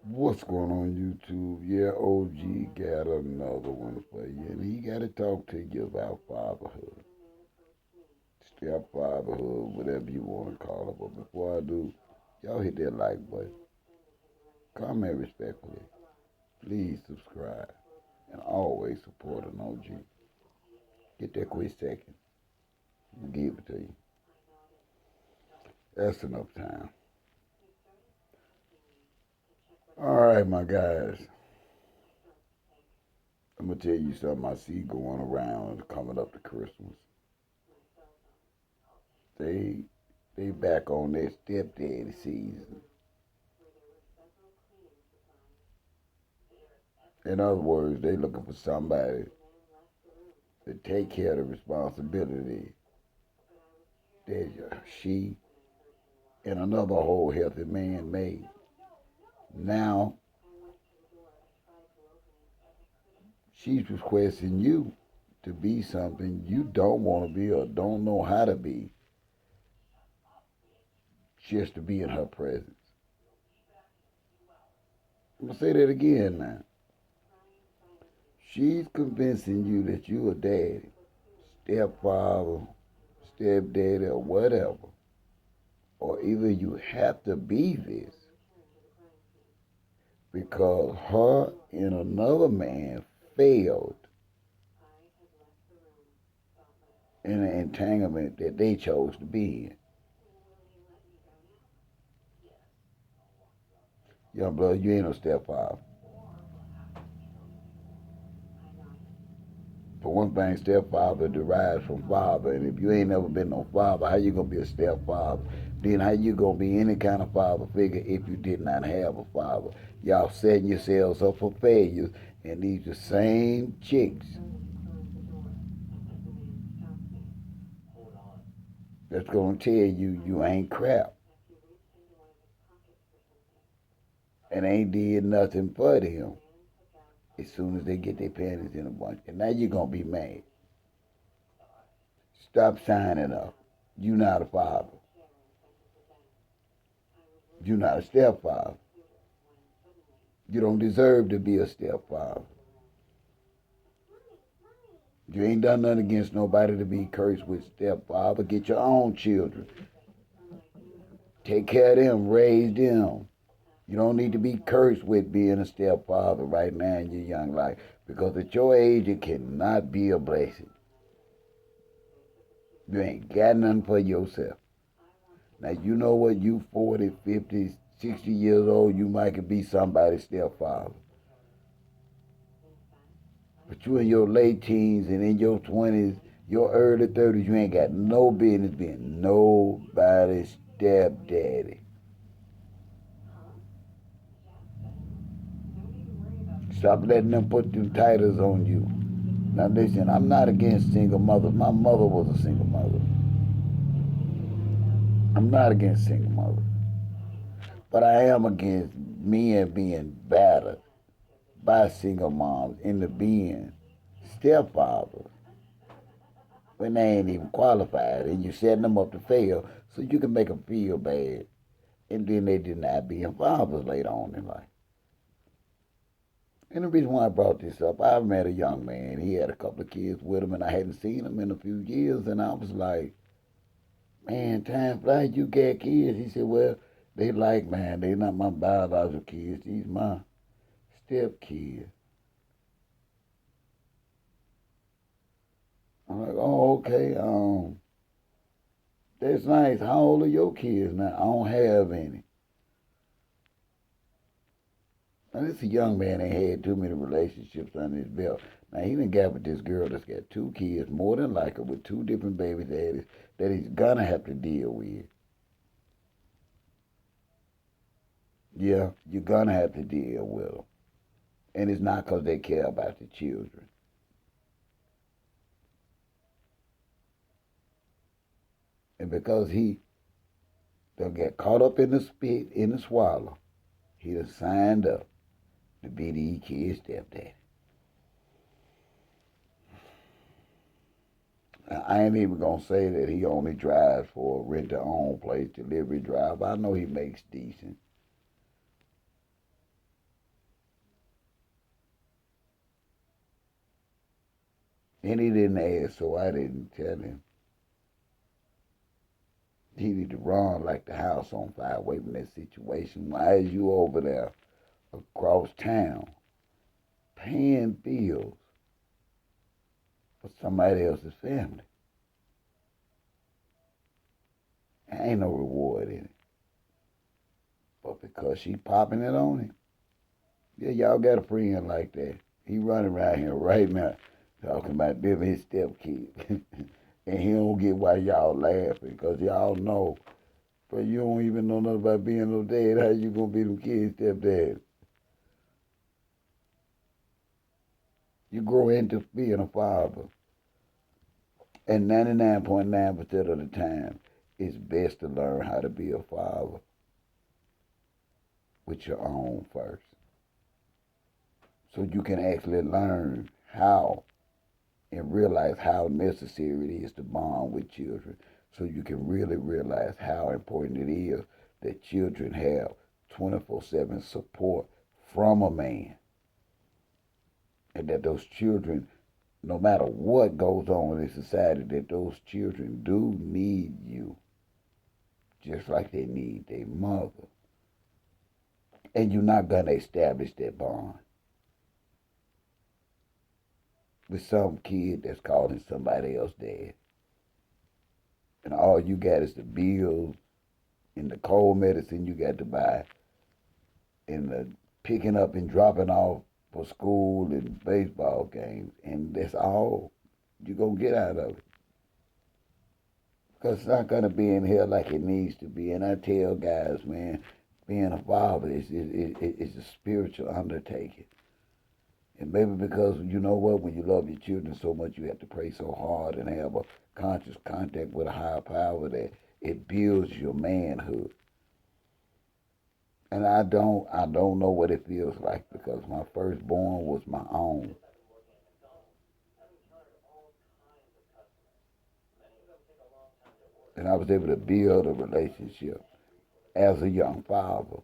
What's going on YouTube? Yeah, OG got another one for you. And he got to talk to you about fatherhood. Step fatherhood, whatever you want to call it. But before I do, y'all hit that like button. Comment respectfully. Please subscribe. And always support an OG. Get that quick second. I'll give it to you. That's enough time. Alright, my guys. I'm going to tell you something I see going around coming up to Christmas. They they back on their stepdaddy season. In other words, they looking for somebody to take care of the responsibility that she and another whole healthy man made. Now she's requesting you to be something you don't want to be or don't know how to be, just to be in her presence. I'm gonna say that again now. She's convincing you that you a daddy, stepfather, stepdaddy, or whatever, or either you have to be this because her and another man failed in an entanglement that they chose to be in. Young blood, you ain't no stepfather. For one thing, stepfather derives from father, and if you ain't never been no father, how you gonna be a stepfather? Then how you gonna be any kind of father figure if you did not have a father? Y'all setting yourselves up for failures, and these are the same chicks that's gonna tell you you ain't crap and ain't did nothing for them as soon as they get their panties in a bunch. And now you're gonna be mad. Stop signing up. You're not a father. You're not a stepfather. You don't deserve to be a stepfather. You ain't done nothing against nobody to be cursed with stepfather. Get your own children. Take care of them. Raise them. You don't need to be cursed with being a stepfather right now in your young life because at your age it cannot be a blessing. You ain't got nothing for yourself. Now you know what, you 40, 50, 60 years old, you might could be somebody's stepfather. But you in your late teens and in your 20s, your early 30s, you ain't got no business being nobody's stepdaddy. Stop letting them put them titles on you. Now listen, I'm not against single mothers. My mother was a single mother. I'm not against single mothers. But I am against men being battered by single moms into being stepfathers when they ain't even qualified and you setting them up to fail so you can make them feel bad and then they deny being fathers later on in life. And the reason why I brought this up, I met a young man. He had a couple of kids with him and I hadn't seen him in a few years and I was like, man, time flies, you got kids. He said, well, they like, man, they not my biological kids. These my step kids. I'm like, oh, okay. That's nice. How old are your kids now? I don't have any. Now, this is a young man that had too many relationships under his belt. Now, he done got with this girl that's got two kids, more than likely, with two different baby daddies that he's gonna have to deal with. Yeah, you're gonna have to deal with them. And it's not because they care about the children. And because he done get caught up in the spit, in the swallow, he done signed up to be the kid's stepdaddy. I ain't even gonna say that he only drives for a rent-to-own place, delivery drive. I know he makes decent. And he didn't ask, so I didn't tell him. He need to run like the house on fire away from that situation. Why is you over there across town paying bills for somebody else's family? Ain't no reward in it. But because she popping it on him, yeah, y'all got a friend like that. He running around here right now talking about them his stepkid. And he don't get why y'all laughing, because y'all know. But you don't even know nothing about being no dad. How you gonna be them kids' stepdad? You grow into being a father. And 99.9% of the time, it's best to learn how to be a father with your own first. So you can actually learn how and realize how necessary it is to bond with children. So you can really realize how important it is that children have 24/7 support from a man. And that those children, no matter what goes on in society, that those children do need you just like they need their mother. And you're not going to establish that bond with some kid that's calling somebody else dad. And all you got is the bills and the cold medicine you got to buy and the picking up and dropping off for school and baseball games. And that's all you're going to get out of it. Because it's not going to be in here like it needs to be. And I tell guys, man, being a father is a spiritual undertaking. And maybe because, you know what, when you love your children so much, you have to pray so hard and have a conscious contact with a higher power that it builds your manhood. And I don't know what it feels like because my firstborn was my own. And I was able to build a relationship as a young father.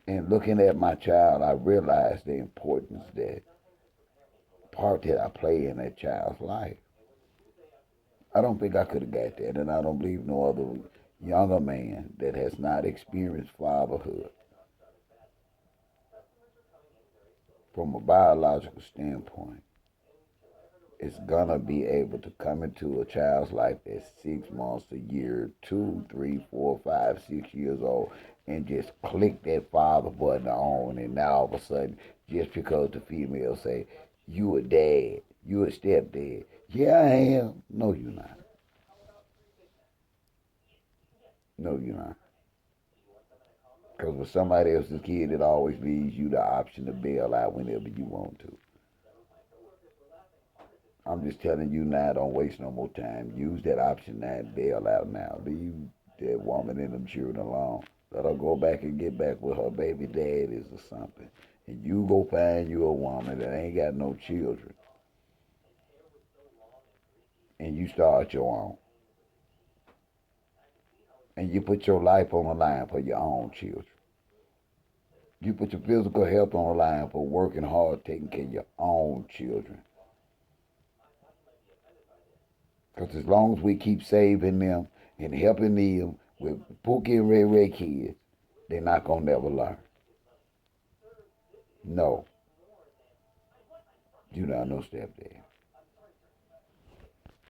And looking at my child, I realized the importance that part that I play in that child's life. I don't think I could have got that, and I don't believe no other younger man that has not experienced fatherhood from a biological standpoint is gonna be able to come into a child's life at 6 months, a year, 2, 3, 4, 5, 6 years old, and just click that father button on, and now all of a sudden, just because the female say, "You a dad, you a stepdad," yeah, I am. No, you're not. No, you're not. Because with somebody else's kid, it always leaves you the option to bail out whenever you want to. I'm just telling you now, don't waste no more time. Use that option now and bail out now. Leave that woman and them children alone. Let her go back and get back with her baby daddies or something. And you go find you a woman that ain't got no children. And you start your own. And you put your life on the line for your own children. You put your physical health on the line for working hard, taking care of your own children. Because as long as we keep saving them and helping them with Pookie and Ray Ray kids, they're not going to never learn. No, you're not no stepdad.